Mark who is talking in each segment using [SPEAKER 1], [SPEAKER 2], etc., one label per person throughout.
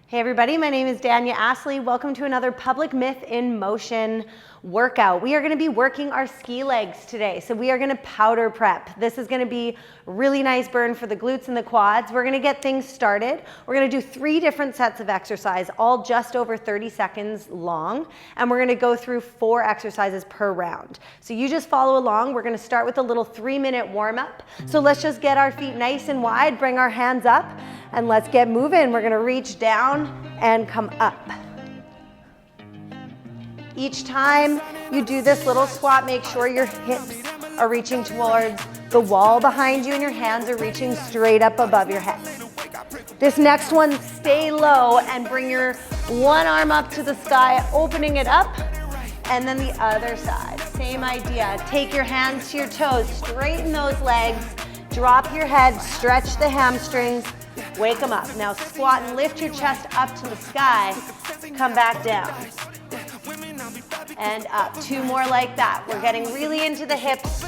[SPEAKER 1] Hey everybody, my name is Dania Astley. Welcome to another Public Myth in Motion workout. We are going to be working our ski legs today. So we are going to powder prep. This is going to be really nice burn for the glutes and the quads. We're going to get things started. We're going to do 3 different sets of exercise, all just over 30 seconds long. And we're going to go through 4 exercises per round. So you just follow along. We're going to start with a little 3-minute warm up. So let's just get our feet nice and wide, bring our hands up, and let's get moving. We're going to reach down and come up. Each time you do this little squat, make sure your hips are reaching towards the wall behind you and your hands are reaching straight up above your head. This next one, stay low and bring your one arm up to the sky, opening it up, and then the other side. Same idea. Take your hands to your toes, straighten those legs, drop your head, stretch the hamstrings, wake them up. Now squat and lift your chest up to the sky, come back down. And up, 2 more like that. We're getting really into the hips.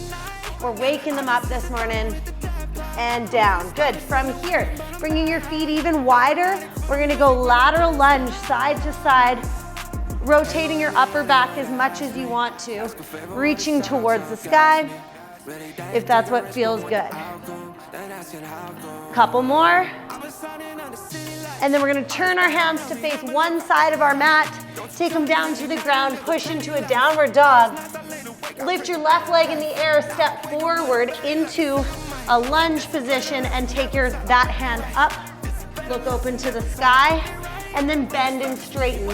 [SPEAKER 1] We're waking them up this morning. And down, good. From here, bringing your feet even wider, we're gonna go lateral lunge, side to side, rotating your upper back as much as you want to, reaching towards the sky, if that's what feels good. Couple more. And then we're gonna turn our hands to face one side of our mat, take them down to the ground, push into a downward dog. Lift your left leg in the air, step forward into a lunge position and take that hand up, look open to the sky, and then bend and straighten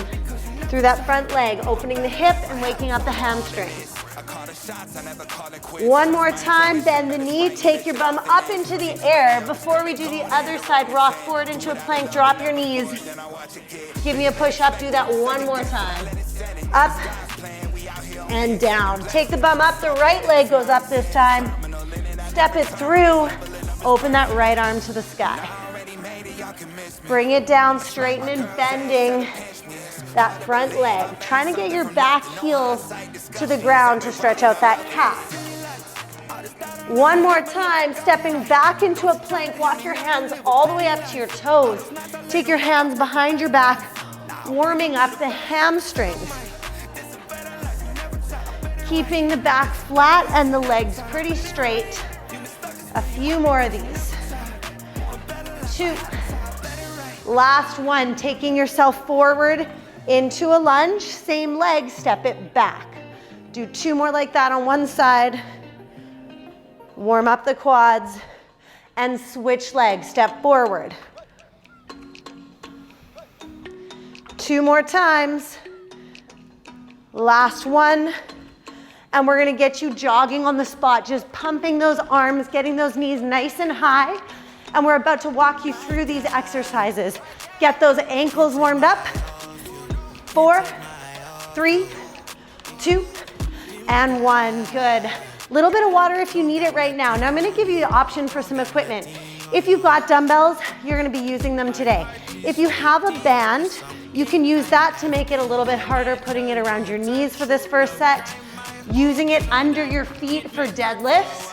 [SPEAKER 1] through that front leg, opening the hip and waking up the hamstrings. One more time, bend the knee, take your bum up into the air. Before we do the other side, rock forward into a plank, drop your knees. Give me a push up, do that one more time. Up and down. Take the bum up, the right leg goes up this time. Step it through, open that right arm to the sky. Bring it down, straighten and bending that front leg. Trying to get your back heel to the ground to stretch out that calf. One more time, stepping back into a plank, walk your hands all the way up to your toes. Take your hands behind your back, warming up the hamstrings. Keeping the back flat and the legs pretty straight. A few more of these. 2. Last one, taking yourself forward into a lunge, same leg, step it back. Do 2 more like that on one side. Warm up the quads and switch legs, step forward. 2 more times. Last one. And we're gonna get you jogging on the spot, just pumping those arms, getting those knees nice and high. And we're about to walk you through these exercises. Get those ankles warmed up. 4, 3, 2, and 1. Good. Little bit of water if you need it right now. Now I'm gonna give you the option for some equipment. If you've got dumbbells, you're gonna be using them today. If you have a band, you can use that to make it a little bit harder, putting it around your knees for this first set, using it under your feet for deadlifts.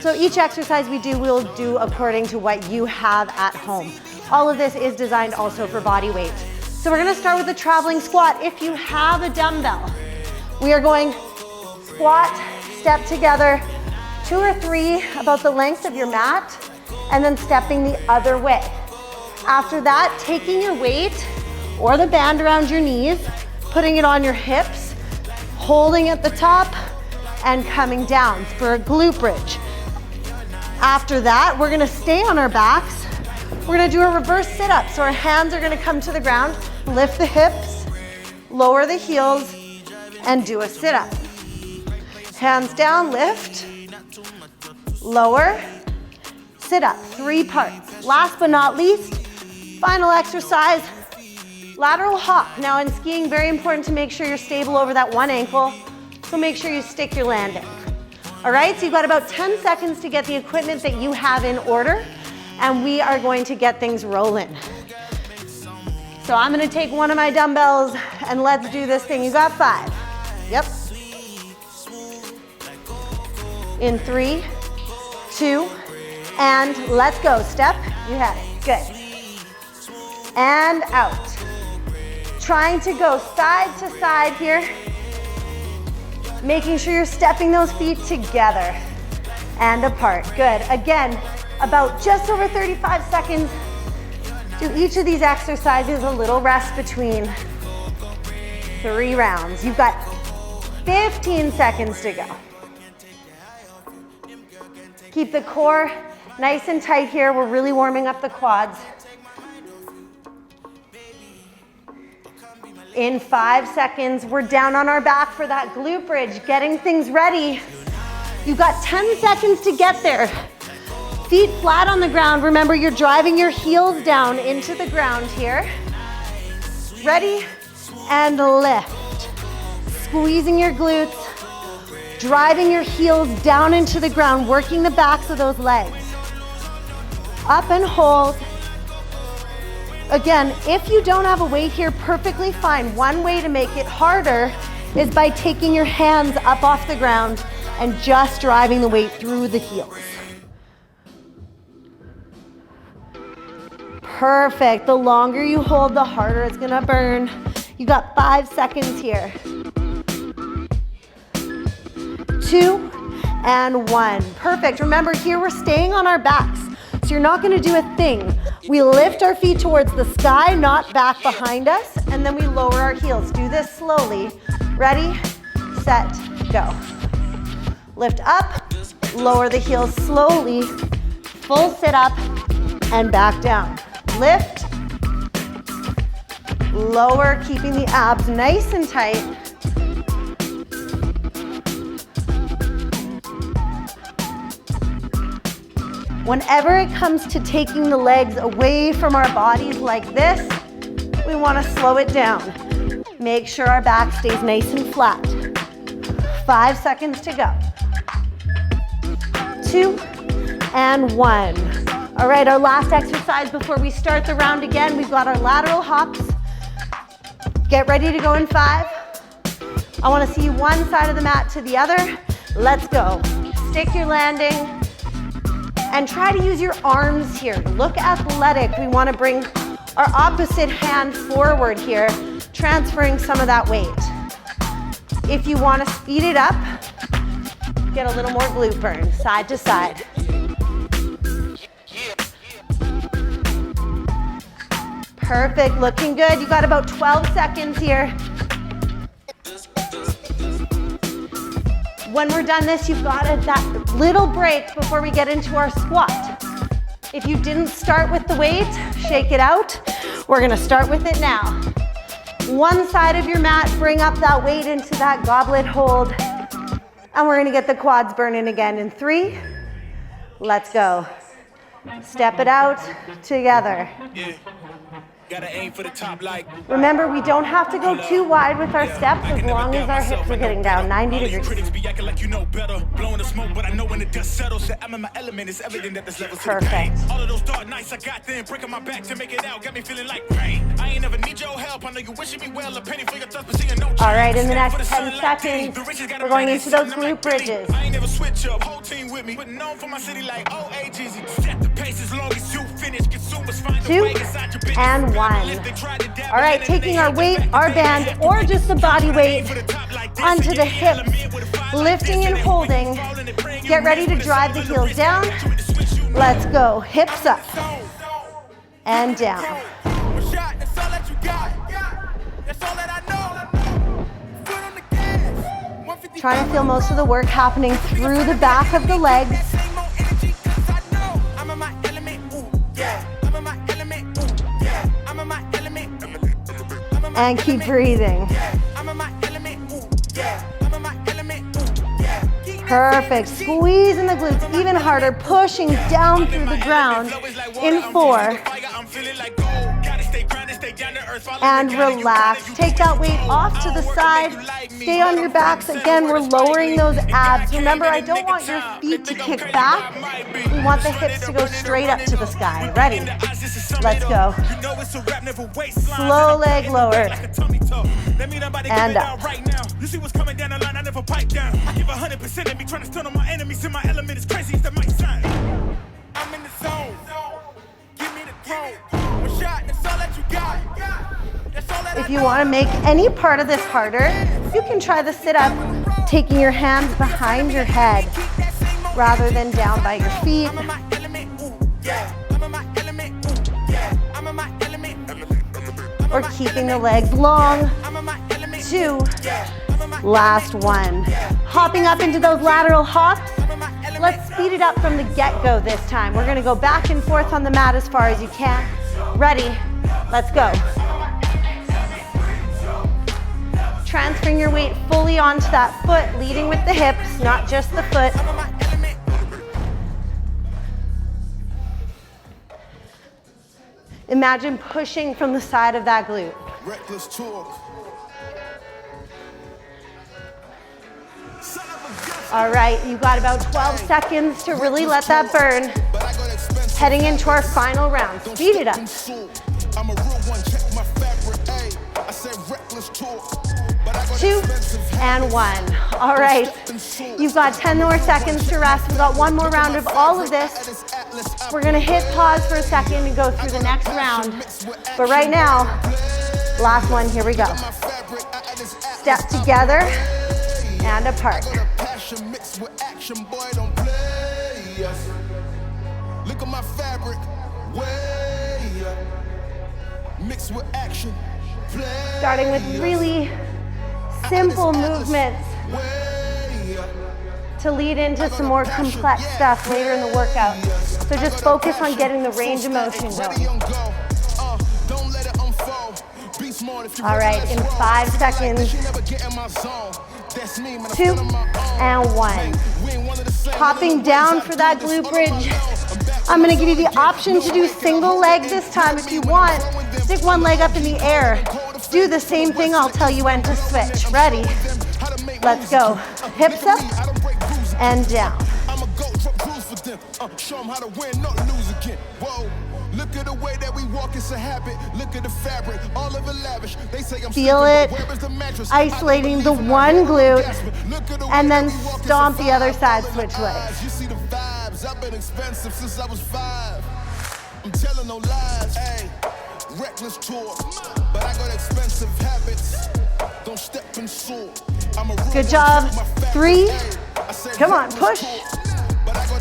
[SPEAKER 1] So each exercise we do, we'll do according to what you have at home. All of this is designed also for body weight. So we're gonna start with the traveling squat. If you have a dumbbell, we are going squat, step together, 2 or 3 about the length of your mat, and then stepping the other way. After that, taking your weight or the band around your knees, putting it on your hips, holding at the top, and coming down for a glute bridge. After that, we're gonna stay on our backs. We're gonna do a reverse sit-up. So our hands are gonna come to the ground, lift the hips, lower the heels, and do a sit-up. Hands down, lift, lower, sit-up, 3 parts. Last but not least, final exercise, lateral hop. Now in skiing, very important to make sure you're stable over that one ankle, so make sure you stick your landing. All right, so you've got about 10 seconds to get the equipment that you have in order, and we are going to get things rolling. So I'm gonna take one of my dumbbells and let's do this thing. You got 5. Yep. In 3, 2, and let's go. Step, you have it. Good. and out. Trying to go side to side here. Making sure you're stepping those feet together and apart. Good. Again, about just over 35 seconds. Do each of these exercises, a little rest between 3 rounds. You've got 15 seconds to go. Keep the core nice and tight here. We're really warming up the quads. In 5 seconds, we're down on our back for that glute bridge, getting things ready. You've got 10 seconds to get there. Feet flat on the ground. Remember, you're driving your heels down into the ground here. Ready? And lift. Squeezing your glutes, driving your heels down into the ground, working the backs of those legs. Up and hold. Again, if you don't have a weight here, perfectly fine. One way to make it harder is by taking your hands up off the ground and just driving the weight through the heels. Perfect. The longer you hold, the harder it's gonna burn. You got 5 seconds here. 2 and 1. Perfect. Remember, here we're staying on our backs, so you're not gonna do a thing. We lift our feet towards the sky, not back behind us, and then we lower our heels. Do this slowly. Ready, set, go. Lift up, lower the heels slowly, full sit up, and back down. Lift, lower, keeping the abs nice and tight. Whenever it comes to taking the legs away from our bodies like this, we want to slow it down. Make sure our back stays nice and flat. 5 seconds to go. 2 and 1. All right, our last exercise before we start the round again, we've got our lateral hops. Get ready to go in 5. I want to see one side of the mat to the other. Let's go. Stick your landing. And try to use your arms here. Look athletic. We want to bring our opposite hand forward here, transferring some of that weight. If you want to speed it up, get a little more glute burn, side to side. Perfect, looking good. You got about 12 seconds here. When we're done this, you've got that little break before we get into our squat. If you didn't start with the weight, shake it out. We're gonna start with it now. One side of your mat, bring up that weight into that goblet hold. And we're gonna get the quads burning again in 3. Let's go. Step it out together.
[SPEAKER 2] Gotta aim for the top like.
[SPEAKER 1] Remember, we don't have to go too wide with our steps as long as our hips are getting down 90 degrees.
[SPEAKER 2] Critics be acting like you know better, blowing the smoke, but I know when the dust settles that I'm in my element. It's evident that there's levels to the pain. All of those dark nights I got them, breaking my back to make it out, got me feeling like rain. I ain't never need your help. I know you wishing me well, a penny for your thoughts, but seeing no change.
[SPEAKER 1] All right, in the next 10 seconds, we're going into those glute bridges.
[SPEAKER 2] I ain't never switch up, whole team with me, but known for my city like OAGZ. Set the pace as long as you finish. Consumers find a way inside your business.
[SPEAKER 1] 2 and 1. All right, taking our weight, our band, or just the body weight onto the hips, lifting and holding. Get ready to drive the heels down. Let's go, hips up and down. Trying to feel most of the work happening through the back of the legs. And keep breathing. Perfect. Squeezing the glutes even harder, pushing down through the ground in 4. And relax. Take that weight off to the side. Stay on your backs. Again, we're lowering those abs. Remember, I don't want your feet to kick back. We want the hips to go straight up to the sky. Ready? Let's go. Slow leg lower. And up.
[SPEAKER 2] You see what's coming down the line, I never pipe down. I give 100% and be trying to stun on my enemies in my element. It's crazy as that might sound. I'm in the zone. Give me the
[SPEAKER 1] If you want to make any part of this harder, you can try the sit-up, taking your hands behind your head rather than down by your feet. Or keeping the legs long. 2, last 1. Hopping up into those lateral hops. Let's speed it up from the get-go this time. We're gonna go back and forth on the mat as far as you can. Ready? Let's go. Transferring your weight fully onto that foot, leading with the hips, not just the foot. Imagine pushing from the side of that glute.
[SPEAKER 2] Reckless talk.
[SPEAKER 1] All right, you got about 12 seconds to really let that burn. Heading into our final round. Speed it up.
[SPEAKER 2] I'm a real one, check my fabric. I said reckless talk.
[SPEAKER 1] 2 and 1. All right, you've got 10 more seconds to rest. We've got one more round of all of this. We're gonna hit pause for a second and go through the next round. But right now, last one, here we go. Step together and apart.
[SPEAKER 2] Look at my fabric, mix with action.
[SPEAKER 1] Starting with really simple movements to lead into some more complex stuff later in the workout. So just focus on getting the range of motion going. All right, in 5 seconds, 2 and 1. Hopping down for that glute bridge. I'm gonna give you the option to do single leg this time if you want. Stick one leg up in the air. Do the same thing, I'll tell you when to switch. Ready? Let's go. Hips up and down. Look at the way that we walk, it's a habit. Look at the fabric, all of it lavish. They say I'm feel it, isolating the one glute, and then stomp the other side, switch legs.
[SPEAKER 2] You see the vibes, I've been expensive since I was 5. I'm telling no lies, hey, reckless talk, but I got expensive habits. Don't step in soul.
[SPEAKER 1] Good job. 3, come on, push,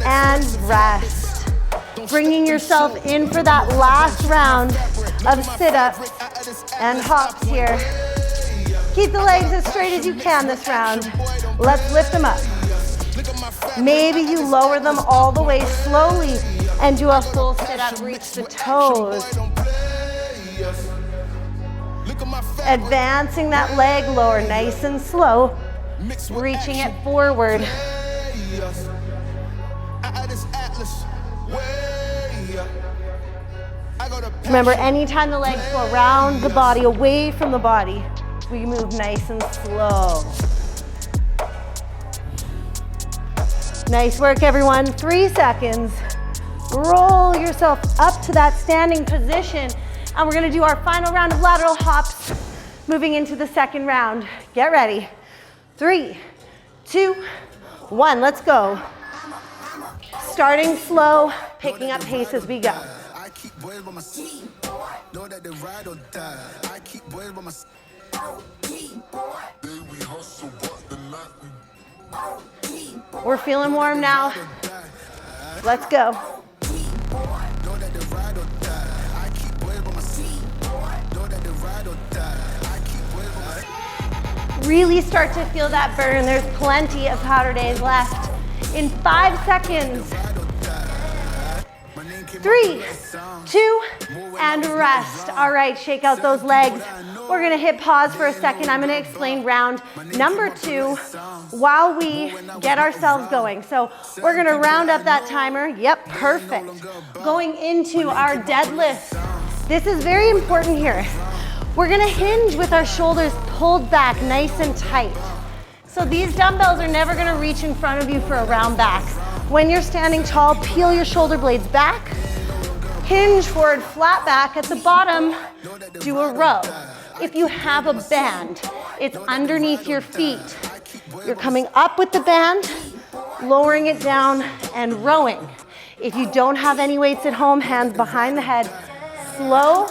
[SPEAKER 1] and rest. Bringing yourself in for that last round of sit-ups and hops here. Keep the legs as straight as you can this round. Let's lift them up. Maybe you lower them all the way slowly and do a full sit-up, reach the toes. Advancing that leg lower, nice and slow. Reaching it forward. Remember, anytime the legs go around the body, away from the body, we move nice and slow. Nice work, everyone. 3 seconds. Roll yourself up to that standing position, and we're gonna do our final round of lateral hops, moving into the second round. Get ready. 3, 2, 1, let's go. Starting slow, picking up pace as we go. We're feeling warm now. Let's go. Really start to feel that burn. There's plenty of powder days left. In 5 seconds. 3, 2, and rest. All right, shake out those legs. We're gonna hit pause for a second. I'm gonna explain round number 2 while we get ourselves going. So we're gonna round up that timer. Yep, perfect. Going into our deadlift. This is very important here. We're gonna hinge with our shoulders pulled back nice and tight. So these dumbbells are never gonna reach in front of you for a round back. When you're standing tall, peel your shoulder blades back, hinge forward, flat back. At the bottom, do a row. If you have a band, it's underneath your feet. You're coming up with the band, lowering it down, and rowing. If you don't have any weights at home, hands behind the head, slow.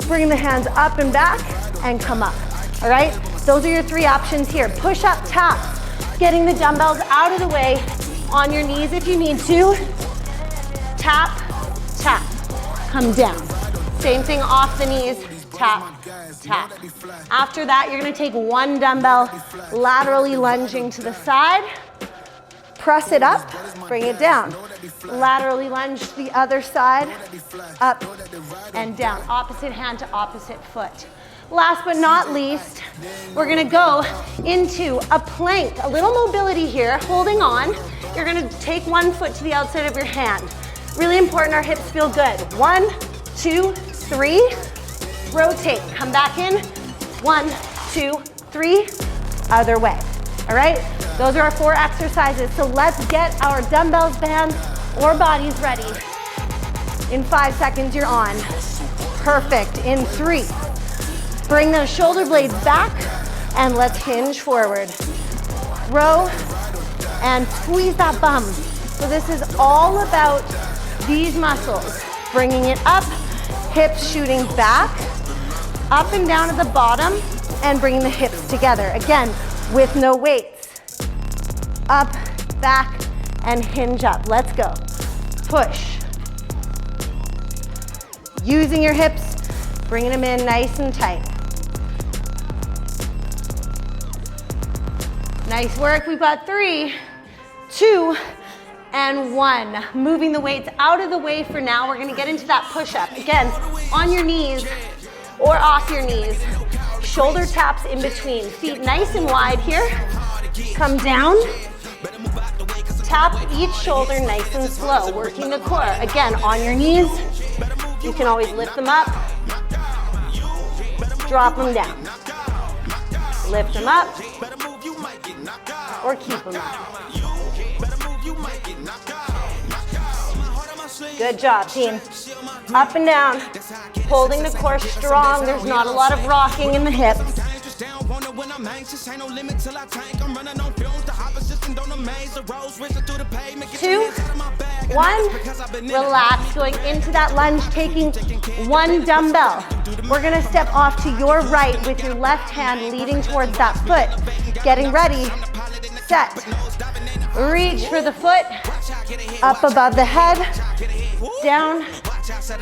[SPEAKER 1] Bring the hands up and back and come up. All right? Those are your 3 options here. Push up, taps. Getting the dumbbells out of the way on your knees if you need to. Tap, tap. Come down. Same thing off the knees. Tap, tap. After that, you're gonna take 1 dumbbell, laterally lunging to the side. Press it up, bring it down. Laterally lunge to the other side, up and down. Opposite hand to opposite foot. Last but not least, we're gonna go into a plank. A little mobility here, holding on. You're gonna take 1 foot to the outside of your hand. Really important our hips feel good. 1, 2, 3. Rotate, come back in. 1, 2, 3, other way. All right? Those are our 4 exercises. So let's get our dumbbells, bands, or bodies ready. In 5 seconds, you're on. Perfect. In 3. Bring those shoulder blades back, and let's hinge forward. Row, and squeeze that bum. So this is all about these muscles. Bringing it up, hips shooting back, up and down at the bottom, and bringing the hips together. Again, with no weights. Up, back, and hinge up. Let's go. Push. Using your hips, bringing them in nice and tight. Nice work. We've got 3, 2, and 1. Moving the weights out of the way for now. We're gonna get into that push-up. Again, on your knees or off your knees. Shoulder taps in between. Feet nice and wide here. Come down. Tap each shoulder nice and slow, working the core. Again, on your knees. You can always lift them up. Drop them down. Lift them up. Or keep them up. Good job, team. Up and down. Holding the core strong. There's not a lot of rocking in the hips. 2, 1, relax. Going into that lunge, taking 1 dumbbell. We're gonna step off to your right with your left hand leading towards that foot. Getting ready, set. Reach for the foot, up above the head, down,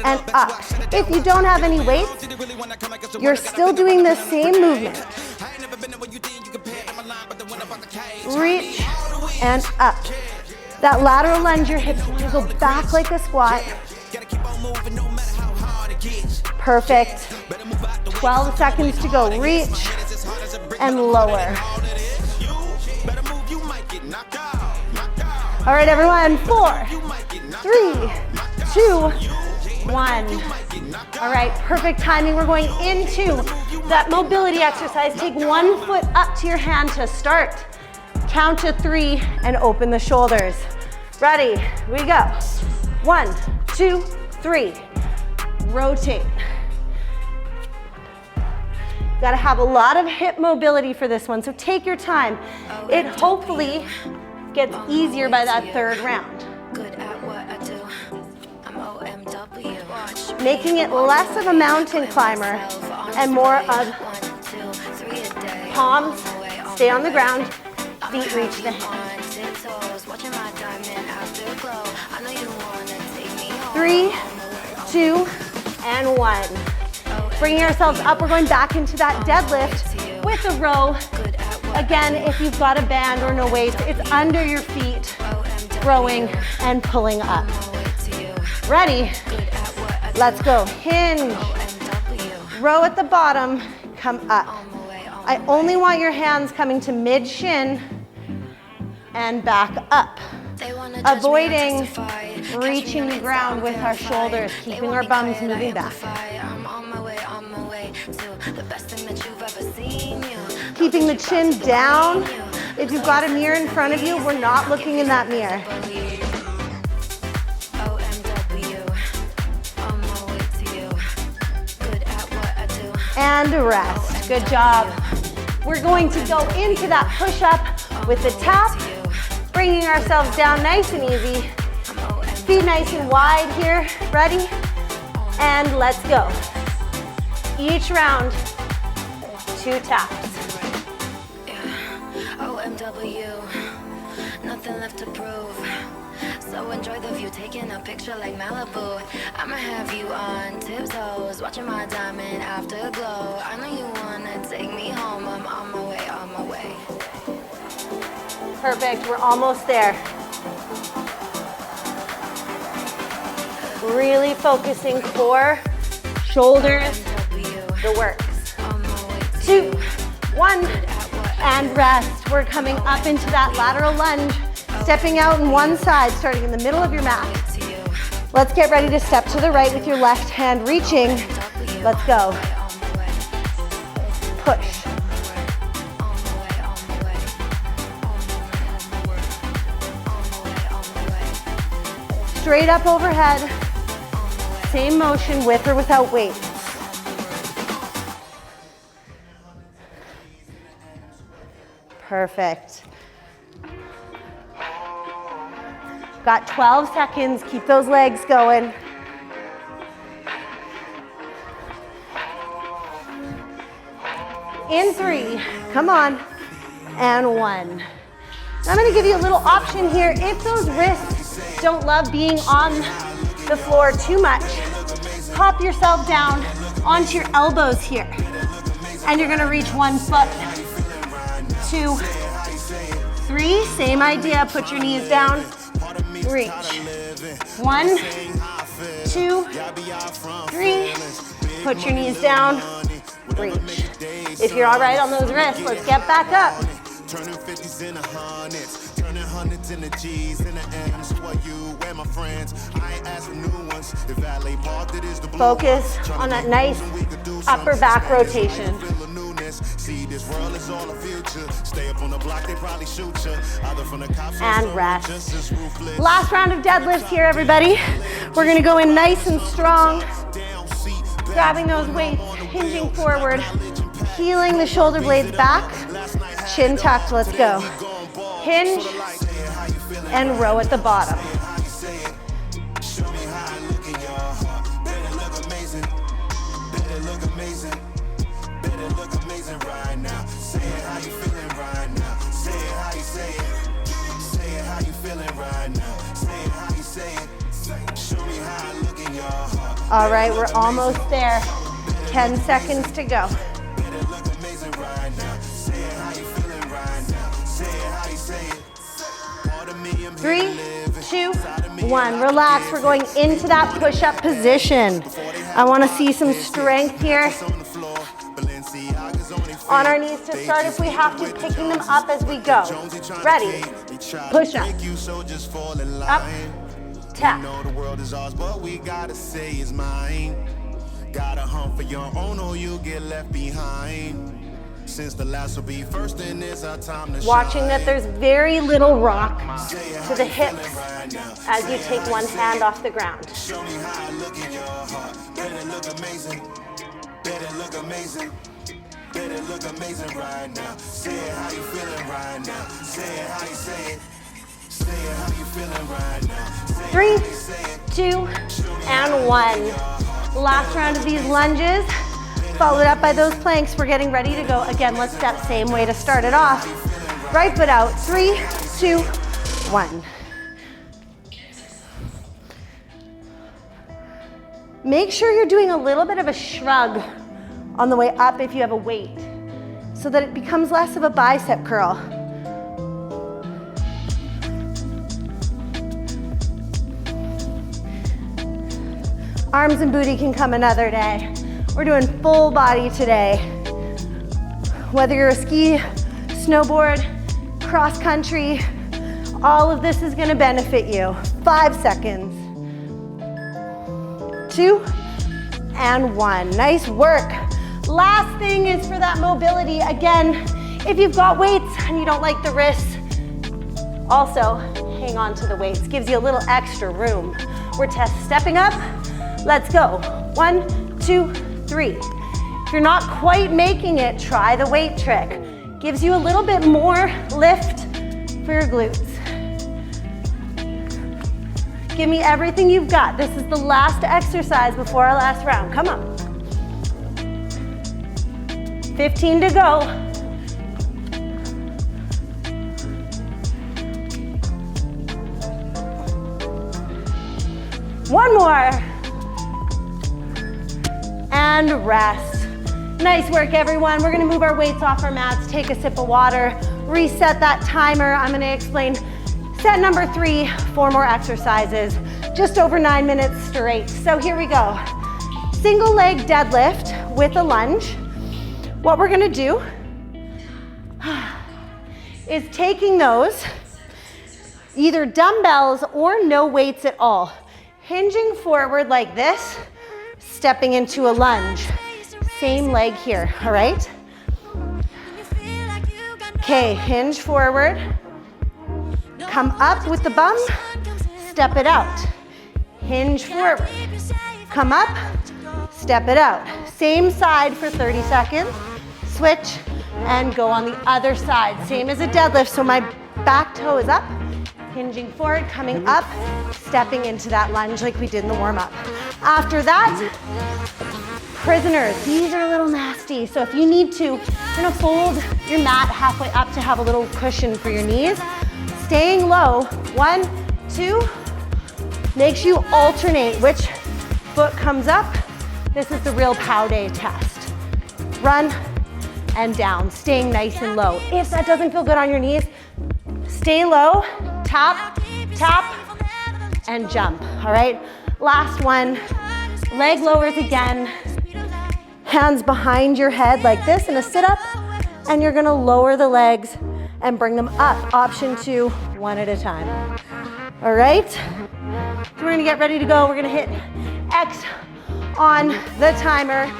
[SPEAKER 1] and up. If you don't have any weights, you're still doing the same movement. Reach and up. That lateral lunge, your hips want to go back like a squat. Perfect. 12 seconds to go. Reach and lower. All right, everyone. 4, 3, 2, 1. All right, perfect timing. We're going into that mobility exercise. Take 1 foot up to your hand to start. Count to 3 and open the shoulders. Ready? We go. 1, 2, 3. Rotate. Got to have a lot of hip mobility for this one, so take your time. It hopefully gets easier by that 3rd round. Making it less of a mountain climber and more of palms stay on the ground, feet reach the hands. 3, 2, and 1. Bringing ourselves up, we're going back into that deadlift with a row. Again, if you've got a band or no weights, it's under your feet, rowing and pulling up. Ready? Let's go. Hinge. Row at the bottom, come up. I only want your hands coming to mid-shin and back up. Avoiding reaching the ground with our shoulders, keeping our bums moving back. Keeping the chin down. If you've got a mirror in front of you, we're not looking in that mirror. And rest. Good job. We're going to go into that push-up with the tap, bringing ourselves down nice and easy. Feet nice and wide here. Ready? And let's go. Each round, 2 taps.
[SPEAKER 3] Yeah, OMW, nothing left to prove. So enjoy the view, taking a picture like Malibu. I'ma have you on tiptoes, watching my diamond afterglow. I know you wanna take me home, I'm on my way, on my way.
[SPEAKER 1] Perfect, we're almost there. Really focusing core, shoulders, the works. 2, 1, and rest. We're coming up into that lateral lunge, stepping out on one side, starting in the middle of your mat. Let's get ready to step to the right with your left hand reaching. Let's go. Push. Straight up overhead. Same motion with or without weight. Perfect. Got 12 seconds, keep those legs going. In 3, come on, and 1. I'm gonna give you a little option here. If those wrists don't love being on the floor too much, pop yourself down onto your elbows here. And you're gonna reach 1 foot, 2, 3, same idea, put your knees down, reach. 1, 2, 3, put your knees down, reach. If you're all right on those wrists, let's get back up.
[SPEAKER 2] Turning 50s into hundreds, turning hundreds into G's in the M's for you and my friends. I ain't asked for new ones. The valet parked it is the blue.
[SPEAKER 1] Focus on that nice upper back rotation.
[SPEAKER 2] See, this world is all a future. Stay up on the block, they probably shoot you. Either from the cops
[SPEAKER 1] and rest. Last round of deadlifts here, everybody. We're gonna go in nice and strong, grabbing those weights, hinging forward, peeling the shoulder blades back, chin tucked, let's go. Hinge and row at the bottom. All right, we're almost there. 10 seconds to go. 3, 2, 1. Relax, we're going into that push-up position. I wanna see some strength here. On our knees to start if we have to, picking them up as we go. Ready, push up, up, tap.
[SPEAKER 2] The world is ours, but we gotta say it's mine. Gotta hunt for your own or you'll get left behind. Since the last will be first, and it's our time to
[SPEAKER 1] watching that there's very little rock to the hips as you take one hand off the ground.
[SPEAKER 2] Show me how I look in your heart. Better look amazing. Better look amazing. Better look amazing right now. Say it how you feeling right now. Say it how you say it. Say it how you feeling right now.
[SPEAKER 1] 3, 2, and 1. Last round of these lunges, followed up by those planks. We're getting ready to go. Again, let's step same way to start it off. Right foot out. 3, 2, 1. Make sure you're doing a little bit of a shrug on the way up if you have a weight, so that it becomes less of a bicep curl. Arms and booty can come another day. We're doing full body today. Whether you're a ski, snowboard, cross country, all of this is gonna benefit you. 5 seconds. 2 and 1. Nice work. Last thing is for that mobility. Again, if you've got weights and you don't like the wrists, also hang on to the weights. Gives you a little extra room. We're stepping up. Let's go. 1, 2, 3. If you're not quite making it, try the weight trick. Gives you a little bit more lift for your glutes. Give me everything you've got. This is the last exercise before our last round. Come on. 15 to go. One more. And rest. Nice work, everyone. We're gonna move our weights off our mats, take a sip of water, reset that timer. I'm gonna explain set number 3, 4 more exercises, just over 9 minutes straight. So here we go. Single leg deadlift with a lunge. What we're gonna do is taking those, either dumbbells or no weights at all, hinging forward like this, stepping into a lunge. Same leg here, all right? Okay, hinge forward, come up with the bum, step it out. Hinge forward, come up, step it out. Same side for 30 seconds, switch, and go on the other side. Same as a deadlift, so my back toe is up, hinging forward, coming up, stepping into that lunge like we did in the warm-up. After that, prisoners. These are a little nasty, so if you need to, you're gonna fold your mat halfway up to have a little cushion for your knees. Staying low, 1, 2, make sure you alternate which foot comes up. This is the real pow day test. Run and down, staying nice and low. If that doesn't feel good on your knees, stay low, tap, tap, and jump, all right? Last one, leg lowers again, hands behind your head like this in a sit-up, and you're gonna lower the legs and bring them up. Option 2, one at a time. All right? So we're gonna get ready to go. We're gonna hit X on the timer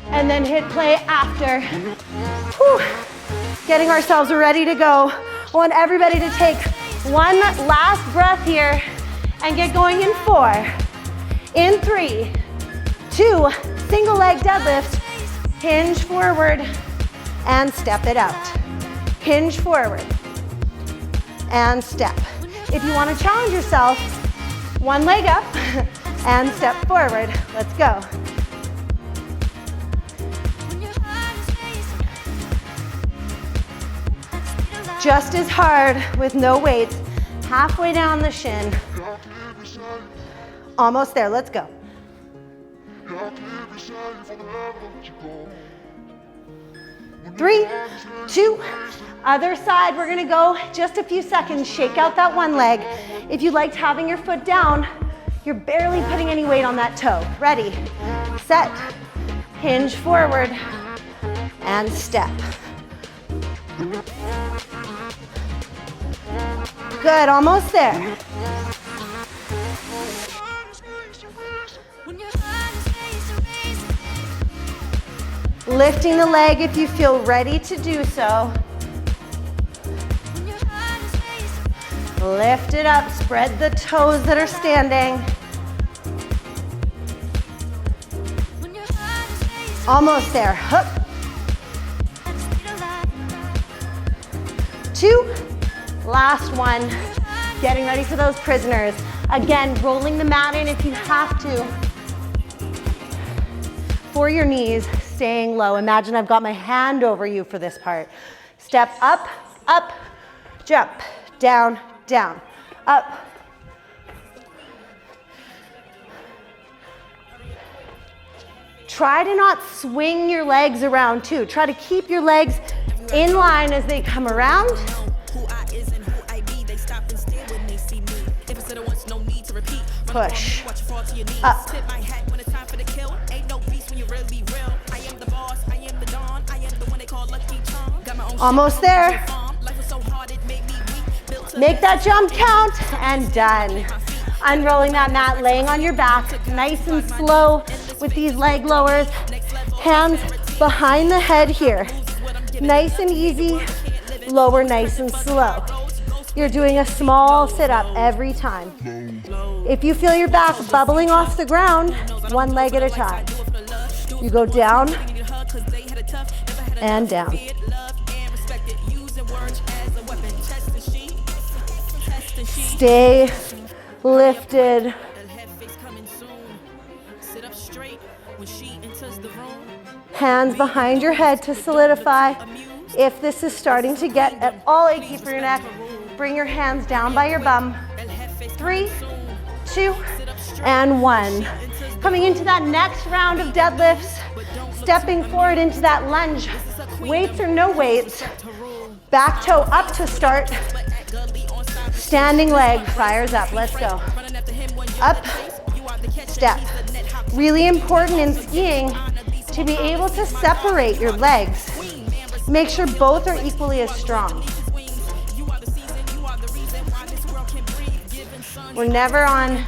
[SPEAKER 1] and then hit play after. Whew. Getting ourselves ready to go. I want everybody to take one last breath here and get going in 4. In 3, 2, single leg deadlift, hinge forward and step it out. Hinge forward and step. If you want to challenge yourself, one leg up and step forward. Let's go. Just as hard with no weights, halfway down the shin. Almost there, let's go. 3, 2, other side. We're gonna go just a few seconds. Shake out that one leg. If you liked having your foot down, you're barely putting any weight on that toe. Ready, set, hinge forward, and step. Good, almost there. Lifting the leg if you feel ready to do so. Lift it up, spread the toes that are standing. Almost there, hook. 2, last one. Getting ready for those prisoners. Again, rolling the mat in if you have to. For your knees, staying low. Imagine I've got my hand over you for this part. Step up, up, jump, down, down, up. Try to not swing your legs around too. Try to keep your legs in line as they come around. Push, up. Almost there. Make that jump count and done. Unrolling that mat, laying on your back, nice and slow with these leg lowers. Hands behind the head here. Nice and easy, lower nice and slow. You're doing a small sit-up every time. If you feel your back bubbling off the ground, one leg at a time. You go down and down. Stay lifted. Hands behind your head to solidify. If this is starting to get at all achy for your neck, bring your hands down by your bum. 3, 2, and 1. Coming into that next round of deadlifts, stepping forward into that lunge. Weights or no weights. Back toe up to start. Standing leg fires up. Let's go. Up, step. Really important in skiing to be able to separate your legs. Make sure both are equally as strong. We're never on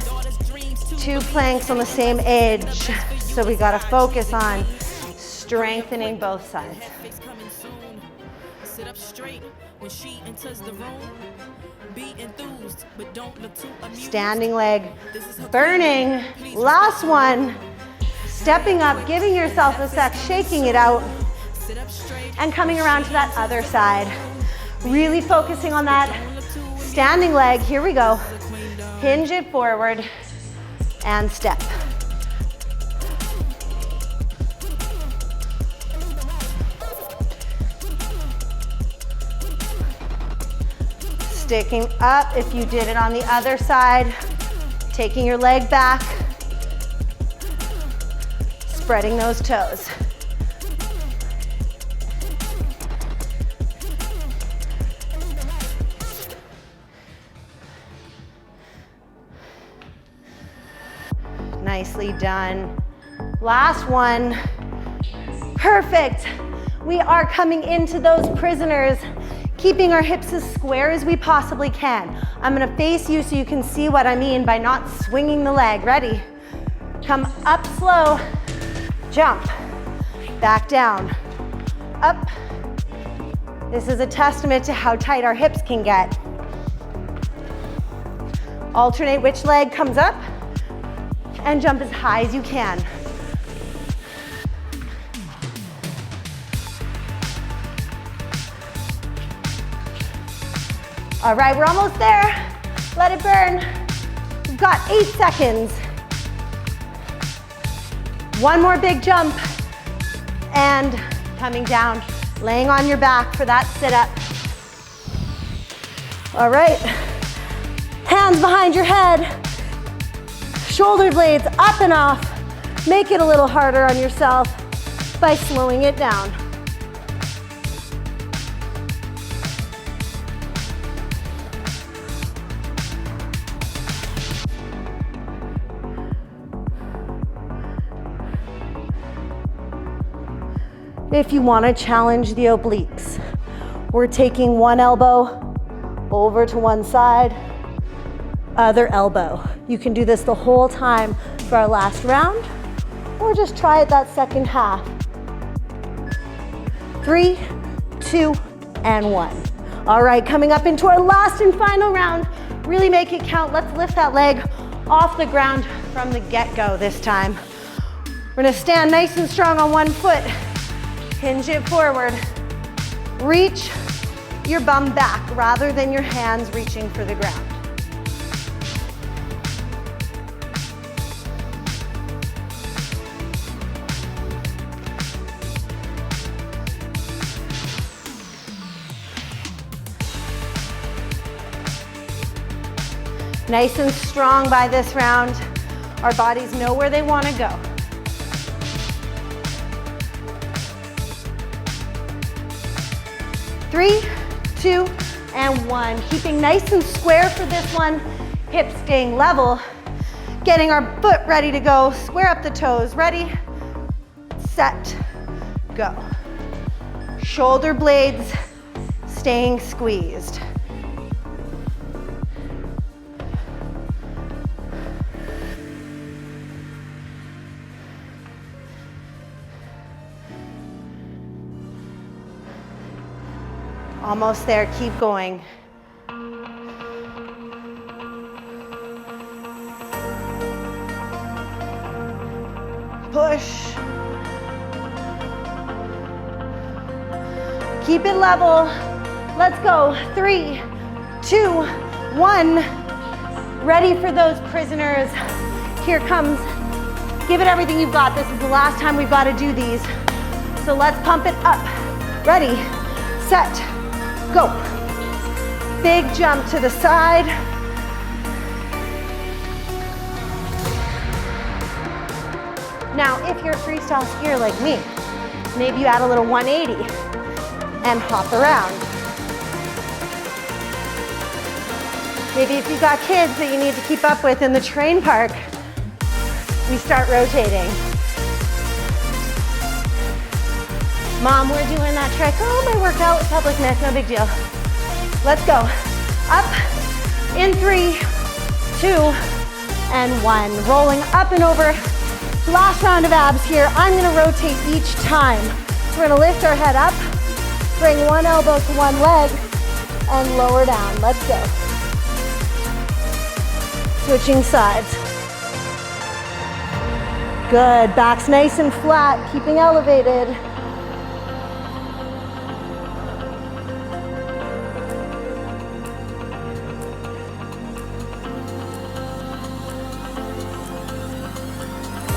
[SPEAKER 1] 2 planks on the same edge, so we gotta focus on strengthening both sides. Standing leg, burning. Last one. Stepping up, giving yourself a sec, shaking it out, and coming around to that other side. Really focusing on that standing leg. Here we go. Hinge it forward and step. Sticking up if you did it on the other side. Taking your leg back. Spreading those toes. Nicely done. Last one. Perfect. We are coming into those prisoners, keeping our hips as square as we possibly can. I'm gonna face you so you can see what I mean by not swinging the leg. Ready? Come up slow, jump, back down, up. This is a testament to how tight our hips can get. Alternate which leg comes up and jump as high as you can. All right, we're almost there. Let it burn. We've got 8 seconds. One more big jump and coming down, laying on your back for that sit-up. All right, hands behind your head, shoulder blades up and off. Make it a little harder on yourself by slowing it down. If you want to challenge the obliques, we're taking one elbow over to one side, other elbow. You can do this the whole time for our last round, or just try it that second half. 3, 2, and 1. All right, coming up into our last and final round. Really make it count. Let's lift that leg off the ground from the get-go this time. We're gonna stand nice and strong on one foot. Hinge it forward. Reach your bum back rather than your hands reaching for the ground. Nice and strong by this round. Our bodies know where they want to go. Three, 2, and 1. Keeping nice and square for this one. Hips staying level. Getting our foot ready to go. Square up the toes. Ready, set, go. Shoulder blades staying squeezed. Almost there, keep going. Push. Keep it level. Let's go. 3, 2, 1. Ready for those prisoners. Here comes, give it everything you've got. This is the last time we've got to do these. So let's pump it up. Ready, set, go. Big jump to the side. Now, if you're a freestyle skier like me, maybe you add a little 180 and hop around. Maybe if you've got kids that you need to keep up with in the train park, we start rotating. Mom, we're doing that trick. Oh, my workout with public myth, no big deal. Let's go. Up, in 3, 2, and 1. Rolling up and over. Last round of abs here. I'm gonna rotate each time. So we're gonna lift our head up, bring one elbow to one leg, and lower down. Let's go. Switching sides. Good, back's nice and flat, keeping elevated.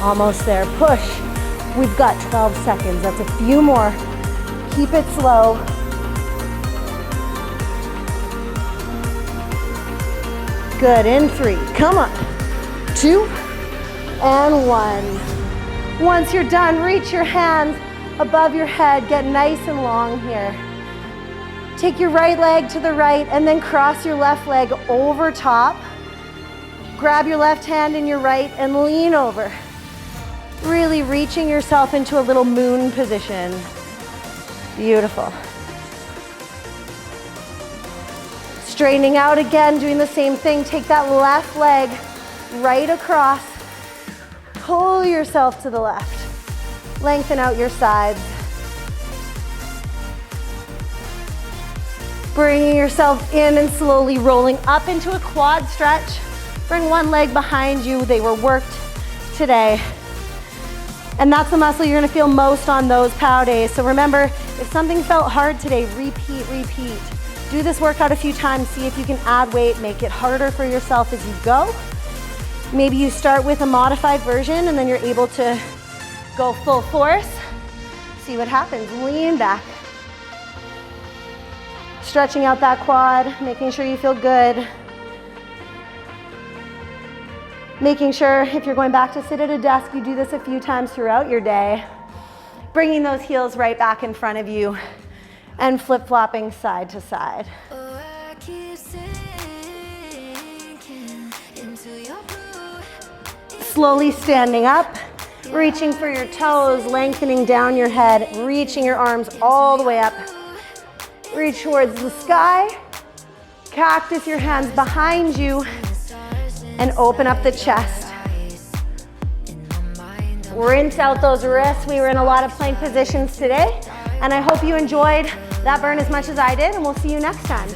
[SPEAKER 1] Almost there, push. We've got 12 seconds, that's a few more. Keep it slow. Good, in 3, come on. 2, and 1. Once you're done, reach your hands above your head, get nice and long here. Take your right leg to the right and then cross your left leg over top. Grab your left hand in your right and lean over. Really reaching yourself into a little moon position. Beautiful. Straightening out again, doing the same thing. Take that left leg right across. Pull yourself to the left. Lengthen out your sides. Bringing yourself in and slowly rolling up into a quad stretch. Bring one leg behind you. They were worked today. And that's the muscle you're gonna feel most on those pow days. So remember, if something felt hard today, repeat, repeat. Do this workout a few times, see if you can add weight, make it harder for yourself as you go. Maybe you start with a modified version and then you're able to go full force. See what happens, lean back. Stretching out that quad, making sure you feel good. Making sure if you're going back to sit at a desk, you do this a few times throughout your day. Bringing those heels right back in front of you and flip-flopping side to side. Slowly standing up, reaching for your toes, lengthening down your head, reaching your arms all the way up. Reach towards the sky. Cactus your hands behind you and open up the chest. Rinse out those wrists. We were in a lot of plank positions today, and I hope you enjoyed that burn as much as I did, and we'll see you next time.